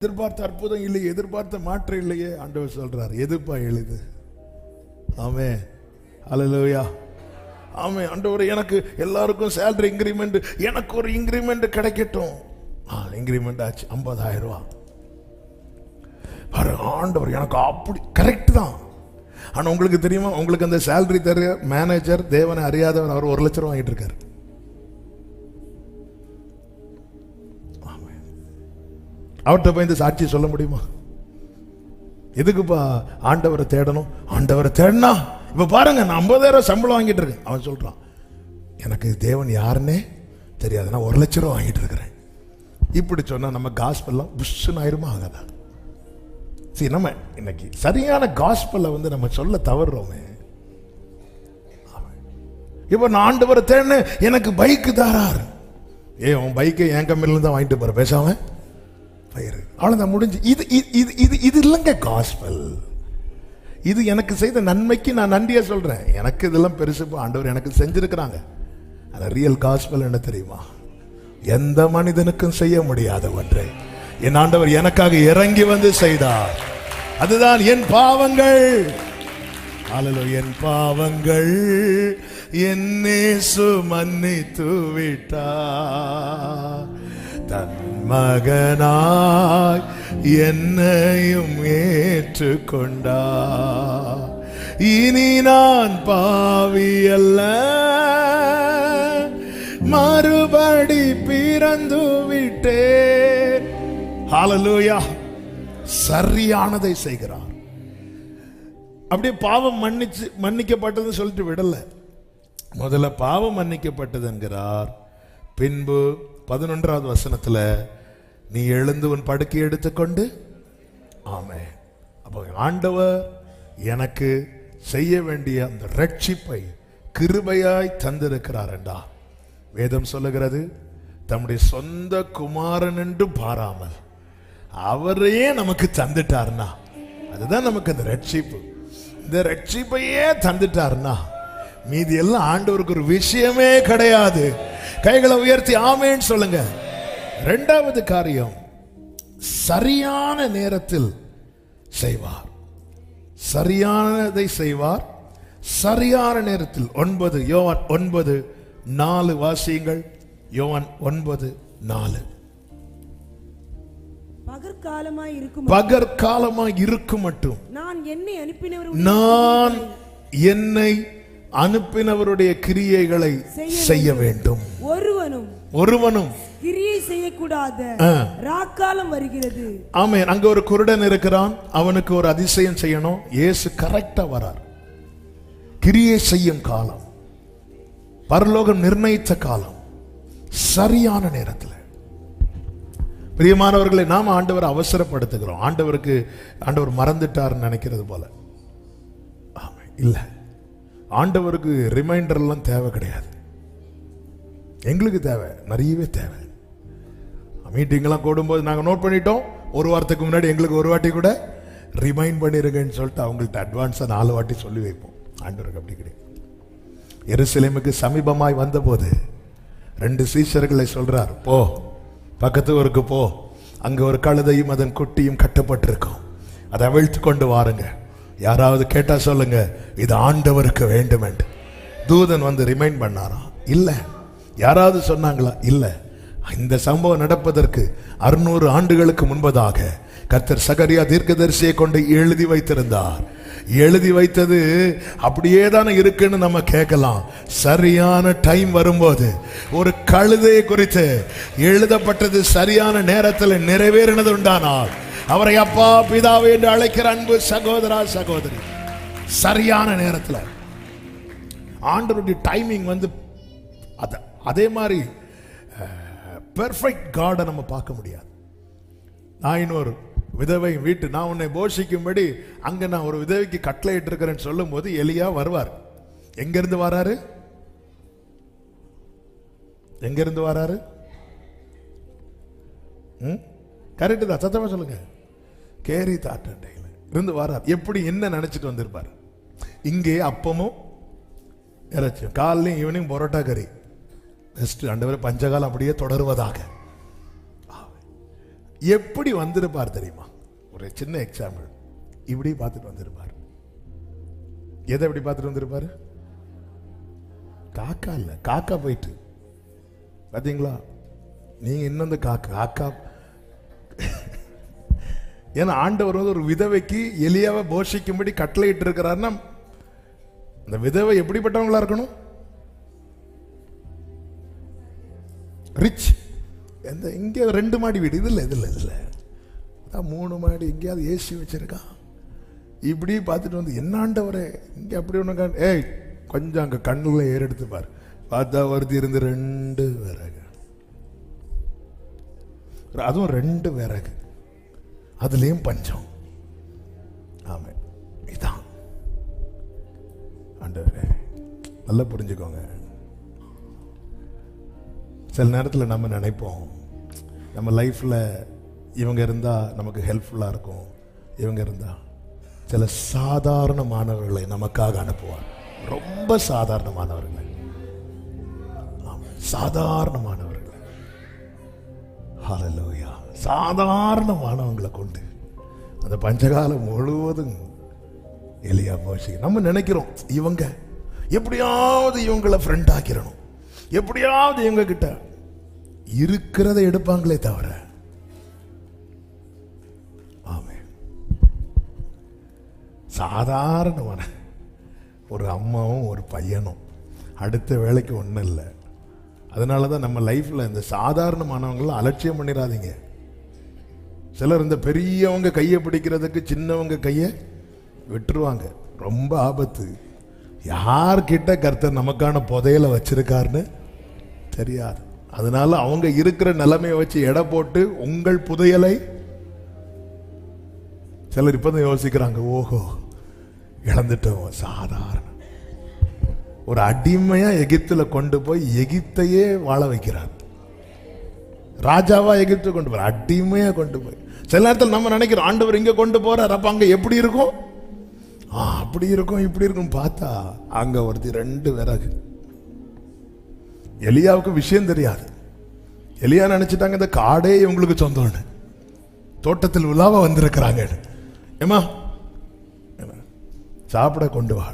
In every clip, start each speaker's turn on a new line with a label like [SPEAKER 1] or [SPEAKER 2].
[SPEAKER 1] எதிர்பார்த்த அற்புதம் இல்லையே, எதிர்பார்த்த மாற்றம் இல்லையே. ஆண்டவர் சொல்றார், எதுப்பா எழுது. ஆமென், ஹல்லேலூயா. ஆமென். ஆண்டவர், எனக்கு எல்லாருக்கும் சேலரி இன்கிரிமெண்ட், எனக்கு ஒரு இன்கிரிமெண்ட் கிடைக்கட்டும். இன்கிரிமெண்ட் ஆச்சு 50,000 ரூபா. ஆண்டவர் எனக்கு அப்படி கரெக்ட் தான். ஆனா உங்களுக்கு தெரியுமா, உங்களுக்கு அந்த சேலரி தர மேனேஜர் தேவனை அறியாதவர், அவர் 1 லட்சம் ரூபா வாங்கிட்டு இருக்காரு. அவர்கிட்ட போய் இந்த சாட்சி சொல்ல முடியுமா? எதுக்குப்பா ஆண்டவரை தேடணும்? ஆண்டவரை தேடனா இப்ப பாருங்க, நான் 50,000 சம்பளம் வாங்கிட்டு இருக்கேன். அவன் சொல்றான், எனக்கு தேவன் யாருன்னே தெரியாது, நான் 1 லட்சம் ரூபா வாங்கிட்டு இருக்கிறேன். இப்படி சொன்னா நம்ம காஸ்பெல்லாம் புஷ்ஷுன்னு ஆயிருமா ஆகாதா? சரி, நம்ம இன்னைக்கு சரியான காஸ்பெல்ல நம்ம சொல்ல தவறுறோமே. இப்ப நான் ஆண்டவரை தேடினேன், எனக்கு பைக்கு தாரார். உன் பைக்கை என் கம்பெனில தான் வாங்கிட்டு போற, பேசாம அவ்வளவுதான், முடிஞ்சு. இது இது இது இது இல்லைங்க காஸ்பல். இது எனக்கு செய்த நன்மைக்கு நான் நன்றியா சொல்றேன். எனக்கு இதெல்லாம் பெருசு, ஆண்டவர் எனக்கு செஞ்சிருக்கிறாங்க. அந்த ரியல் காஸ்பல் என்ன தெரியுமா? எந்த மனிதனுக்கும் செய்ய முடியாதவற்றை என் ஆண்டவர் எனக்காக இறங்கி வந்து செய்தார். அதுதான் என் பாவங்கள். ஹல்லேலூயா. என் பாவங்கள் என்னேசு மன்னித்து விட்டார். தன் மகனாய் என்னையும் ஏற்றுக்கொண்டார். இனி நான் பாவி அல்ல, மறுபடி பிறந்து விட்டேன். ஹல்லேலூயா. சரியானதை செய்கிறார். அப்படியே பாவம் மன்னிக்கப்பட்டதுன்னு சொல்லிட்டு விடல. முதல்ல பாவம் மன்னிக்கப்பட்டது என்கிறார். பின்பு 11வது வசனத்துல, நீ எழுந்து உன் படுக்கை எடுத்துக்கொண்டு. ஆமென். அப்போ ஆண்டவர் எனக்கு செய்ய வேண்டிய அந்த ரட்சிப்பை கிருபையாய் தந்திருக்கிறார் என்றா வேதம் சொல்லுகிறது. தம்முடைய சொந்த குமாரன் என்று பாராமல் அவரையே நமக்கு தந்துட்டார்னா, அதுதான் நமக்கு அந்த ரட்சிப்பு. இந்த ரட்சிப்பையே தந்துட்டார்னா மீதி எல்லாம் ஆண்டவருக்கு ஒரு விஷயமே கிடையாது. கைகளை உயர்த்தி ஆமென் சொல்லுங்க. 2வது காரியம், சரியான நேரத்தில் செய்வார். சரியானதை செய்வார், சரியான நேரத்தில். 9 யோவான் 9:4 வாசியுங்கள். யோவான் 9:4. பகற்காலமாய் இருக்கும் மட்டும் நான் என்னை அனுப்பினவருடைய கிரியைகளை செய்ய வேண்டும். ஒருவனும்
[SPEAKER 2] கிரியை செய்யக்கூடாத ராக்காலம் வருகிறது.
[SPEAKER 1] ஆமென். அங்க ஒரு குருடன் இருக்கிறான், அவனுக்கு ஒரு அதிசயம் செய்யணும். இயேசு கரெக்டா வரார். கிரியை செய்யும் காலம், பரலோகம் நிர்ணயித்த காலம், சரியான நேரத்தில். பிரியமானவர்களை, நாம ஆண்டவரை அவசரப்படுத்துகிறோம். ஆண்டவர் மறந்துட்டார்னு நினைக்கிறது போல. இல்ல, ஆண்டவருக்கு ரிமைண்டர் எல்லாம் தேவை கிடையாது. எங்களுக்கு தேவை, நிறையவே தேவை. மீட்டிங் எல்லாம் கூடும்போது நாங்கள் நோட் பண்ணிட்டோம், 1 வாரத்துக்கு முன்னாடி எங்களுக்கு 1 வாட்டி கூட ரிமைண்ட் பண்ணிருங்கன்னு சொல்லிட்டு அவங்கள்ட்ட அட்வான்ஸா 4 வாட்டி சொல்லி வைப்போம். ஆண்டவருக்கு அப்படி கிடையாது. எருசலேமுக்கு சமீபமாய் வந்த போது 2 சீஷர்களை சொல்றார், போ பக்கத்து ஊருக்கு போ, அங்க ஒரு கழுதையும் அதன் குட்டியும் கட்டப்பட்டிருக்கும், அதை அவிழ்த்து கொண்டு வாருங்க. யாராவது கேட்டா சொல்லுங்க, இது ஆண்டவருக்கு வேண்டும் என்று. தூதன் வந்து ரிமைண்ட் பண்ணாராம்? இல்ல. யாராவது சொன்னாங்களா? இல்ல. இந்த சம்பவம் நடப்பதற்கு 600 ஆண்டுகளுக்கு முன்பதாக கர்த்தர் சகரியா தீர்க்கதரிசியை கொண்டு எழுதி வைத்திருந்தார். எழுதி வைத்தது அப்படியே தானே இருக்குன்னு நம்ம கேட்கலாம். சரியான டைம் வரும்போது ஒரு கழுதையை குறித்து எழுதப்பட்டது சரியான நேரத்தில் நிறைவேறினது உண்டானால் அவரை அப்பா பிதாவே என்று அழைக்கிற அன்பு சகோதரா சகோதரி, சரியான நேரத்தில் ஆண்டவருடைய டைமிங் அதே மாதிரி பெர்ஃபெக்ட் காடை நம்ம பார்க்க முடியாது. நான் இன்னொரு விதவை வீட்டு, நான் உன்னை போஷிக்கும்படி அங்க நான் ஒரு விதவைக்கு கட்டளை இட்டு இருக்கிறேன்னு சொல்லும் போது எலியா வருவார். எங்கிருந்து வராரு? எங்கிருந்து வராரு? கரெக்டு தான், சத்தமா சொல்லுங்க. கேரி தாட்டையில இருந்து வரார். எப்படி என்ன நினைச்சிட்டு வந்திருப்பார்? இங்கே அப்பமும் இறைச்சியும், காலையும் ஈவினிங் பரோட்டா கறி. பெஸ்ட். ஆண்டவரே பஞ்சகாலம் அப்படியே தொடருவதாக. எப்படி வந்திருப்பார் தெரியுமா? ஒரு சின்ன எக்ஸாம்பிள், இப்படி பார்த்துட்டு வந்திருப்பார். எதை எப்படி பார்த்துட்டு வந்திருப்பாரு? காக்கா இல்ல, காக்கா போயிட்டு பாத்தீங்களா? நீங்க இன்னும் காக்கா ஏன்னா ஆண்டவர் வந்து ஒரு விதவைக்கு எலியாவை போஷிக்கும்படி கட்டளையிட்டு இருக்கிறாருன்னா அந்த விதவை எப்படிப்பட்டவங்களா இருக்கணும்? ரிச். எந்த இங்கே 2 மாடி வீடு, இது இல்லை 3 மாடி, எங்கேயாவது ஏசி வச்சிருக்கா. இப்படி பார்த்துட்டு வந்து என்ன ஆண்டவரே இங்கே அப்படி ஒன்று ஏய் கொஞ்சம் அங்கே கண்ணுல ஏறெடுத்து பாரு. பார்த்தா வருது இருந்து 2 விறகு, அதுவும் 2 விறகு, அதுலேயும் பஞ்சம். ஆமா, இதான் ஆண்டவரே. நல்லா புரிஞ்சுக்கோங்க. சில நேரத்தில் நம்ம நினைப்போம் நம்ம லைஃப்பில் இவங்க இருந்தால் நமக்கு ஹெல்ப்ஃபுல்லாக இருக்கும், இவங்க இருந்தால். சில சாதாரணமானவர்களை நமக்காக அனுப்புவார். ரொம்ப சாதாரணமானவர்கள், சாதாரணமானவர்கள். ஹல்லேலூயா. சாதாரணமானவங்களை கொண்டு அந்த பஞ்சகாலம் முழுவதும் எலியா போஷி. நம்ம நினைக்கிறோம் இவங்க எப்படியாவது இவங்களை ஃப்ரெண்ட் ஆக்கிடணும், எப்படியாவது இவங்க கிட்ட இருக்கிறத எடுப்பாங்களே தவிர. ஆமே, சாதாரணமான ஒரு அம்மாவும் ஒரு பையனும் அடுத்த வேலைக்கு ஒன்றும் இல்லை. அதனால தான் நம்ம லைஃப்பில் இந்த சாதாரணமானவங்களாம் அலட்சியம் பண்ணிடாதீங்க. சிலர் இந்த பெரியவங்க கையை பிடிக்கிறதுக்கு சின்னவங்க கையை விட்டுருவாங்க. ரொம்ப ஆபத்து. யார்கிட்ட கர்த்தர் நமக்கான புதையலை வச்சிருக்காருன்னு தெரியாது. அதனால அவங்க இருக்கிற நிலைமையை வச்சு எடை போட்டு உங்கள் புதையலை சிலர் இப்பதான் யோசிக்கிறாங்க, ஓஹோ இழந்துட்டோம். சாதாரண ஒரு அடிமையா எகிப்துல கொண்டு போய் எகிப்தையே வாழ வைக்கிறார். ராஜாவா எகிப்து கொண்டு போற, அடிமையா கொண்டு போய். சில நேரத்தில் நம்ம நினைக்கிறோம் ஆண்டவர் இங்க கொண்டு போறார், அப்ப அங்க எப்படி இருக்கும், அப்படி இருக்கும் இப்படி இருக்கும். பார்த்தா அங்க ஒருத்தி 2 விறகு. எலியாவுக்கு விஷயம் தெரியாது. எலியா நினைச்சிட்டாங்க இந்த காடே இவங்களுக்கு சொந்தம்னு, தோட்டத்தில் உலாவ வந்திருக்கிறாங்க. ஏமா சாப்பிட கொண்டு வா.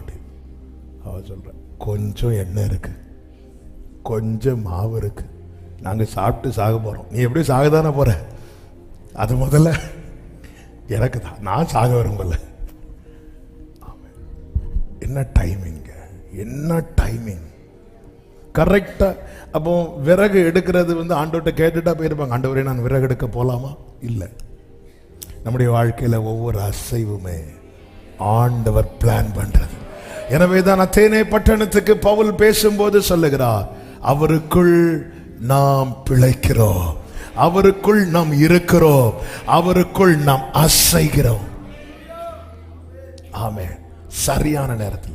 [SPEAKER 1] அவ சொல்ற, கொஞ்சம் எண்ணெய் இருக்கு, கொஞ்சம் மாவு இருக்கு, நாங்க சாப்பிட்டு சாக போறோம். நீ எப்படி சாகதானே போற, அது முதல்ல எனக்கு தான், நான் சாக விரும்பல. என்ன டைமிங், என்ன டைமிங் கரெக்டா. அப்போ விறகு எடுக்கிறது வந்து ஆண்டவர்கிட்ட கேட்டுட்டா போயிருப்பாங்க, ஆண்டவரே நான் விறகு எடுக்க போலாமா? இல்லை. நம்முடைய வாழ்க்கையில ஒவ்வொரு அசைவுமே ஆண்டவர் பிளான் பண்றது. எனவேதான் அத்தேனே பட்டணத்துக்கு பவுல் பேசும்போது சொல்லுகிறார், அவருக்குள் நாம் பிழைக்கிறோம், அவருக்குள் நாம் இருக்கிறோம், அவருக்குள் நாம் அசைகிறோம். ஆமென். சரியான நேரத்தில்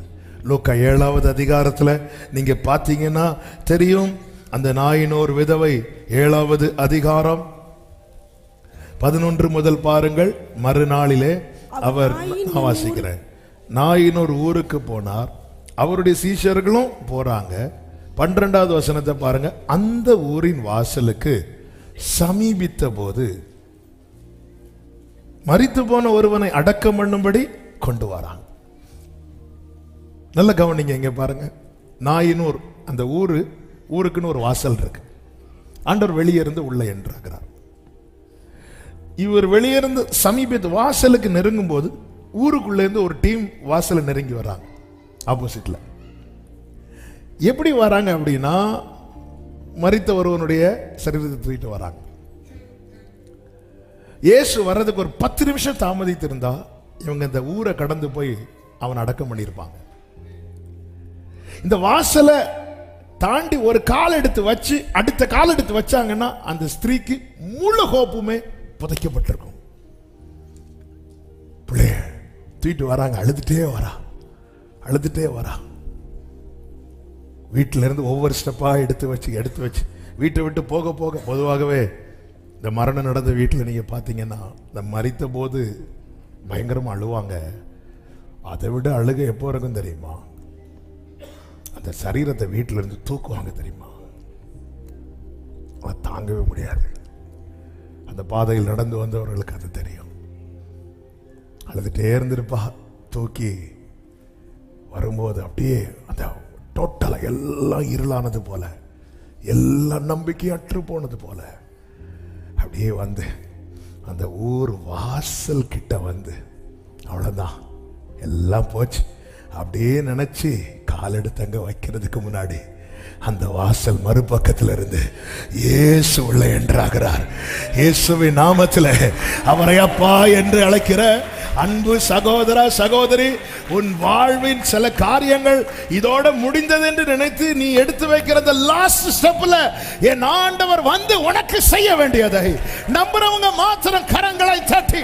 [SPEAKER 1] லூக்கா 7வது அதிகாரத்தில் நீங்க பார்த்தீங்கன்னா தெரியும். அந்த நாயினோர் விதவை 7வது அதிகாரம் 11 முதல் பாருங்கள். மறுநாளிலே அவர், நான் வாசிக்கிறேன், நாயினோர் ஊருக்கு போனார், அவருடைய சீஷர்களும் போறாங்க. 12வது வசனத்தை பாருங்க. அந்த ஊரின் வாசலுக்கு சமீபித்த போது மரித்து போன ஒருவனை அடக்கம் பண்ணும்படி கொண்டு வராங்க. நல்ல கவனிங்க, இங்க பாருங்க. நாயினூர் அந்த ஊருக்குன்னு ஒரு வாசல் இருக்கு. ஆண்டவர் வெளியே இருந்து உள்ள என்றார். இவர் வெளியே இருந்து சமீபத்து வாசலுக்கு நெருங்கும் போது ஊருக்குள்ள இருந்து ஒரு டீம் வாசலை நெருங்கி வராங்க. ஆப்போசிட்ல எப்படி வராங்க அப்படின்னா, மரித்த ஒருவனுடைய சரீரத்தை தூக்கிட்டு வராங்க. இயேசு வர்றதுக்கு ஒரு 10 நிமிஷம் தாமதித்து இருந்தா இவங்க இந்த ஊரை கடந்து போய் அவன் அடக்கம் பண்ணியிருப்பாங்க. இந்த வாசலை தாண்டி ஒரு கால் எடுத்து வச்சு அடுத்த கால் எடுத்து வச்சாங்கன்னா அந்த ஸ்திரீக்கு முழு கோப்புமே புதைக்கப்பட்டிருக்கும். பிள்ளைய தூக்கிட்டு வராங்க, அழுதுட்டே வரா. வீட்டில இருந்து ஒவ்வொரு ஸ்டெப்பா எடுத்து வச்சு வீட்டை விட்டு போக போக, பொதுவாகவே இந்த மரணம் நடந்த வீட்டில் நீங்க பார்த்தீங்கன்னா இந்த மரித்த போது பயங்கரமா அழுவாங்க. அதை விட அழுகை எப்போ இருக்கும் தெரியுமா, அந்த சரீரத்தை வீட்டில இருந்து தூக்குவாங்க தெரியுமா, அதை தாங்கவே முடியாது. அந்த பாதையில் நடந்து வந்தவர்களுக்கு அது தெரியும். அழுதுட்டே இருந்திருப்பா. தூக்கி வரும்போது அப்படியே அந்த டோட்டலா எல்லாம் இருளானது போல, எல்லாம் நம்பிக்கையற்று போனது போல அப்படியே வந்து அந்த ஊர் வாசல் கிட்ட வந்து அவ்வளவுதான், எல்லாம் போச்சு அப்படியே நினைச்சு கால் எடுத்து அங்க வைக்கிறதுக்கு முன்னாடி அந்த வாசல் மறுபக்கத்தில் இருந்து இயேசு உள்ள என்றாகிறார். இயேசுவின் நாமத்தில் அவரை அப்பா என்று அழைக்கிற அன்பு சகோதரா சகோதரி, உன் வாழ்வின் சில காரியங்கள் இதோட முடிந்தது என்று நினைத்து நீ எடுத்து வைக்கிற லாஸ்ட் ஸ்டெப்ல என் ஆண்டவர் வந்து உனக்கு செய்ய வேண்டியதை நம்புறவங்க மாத்திரம் கரங்களை தட்டி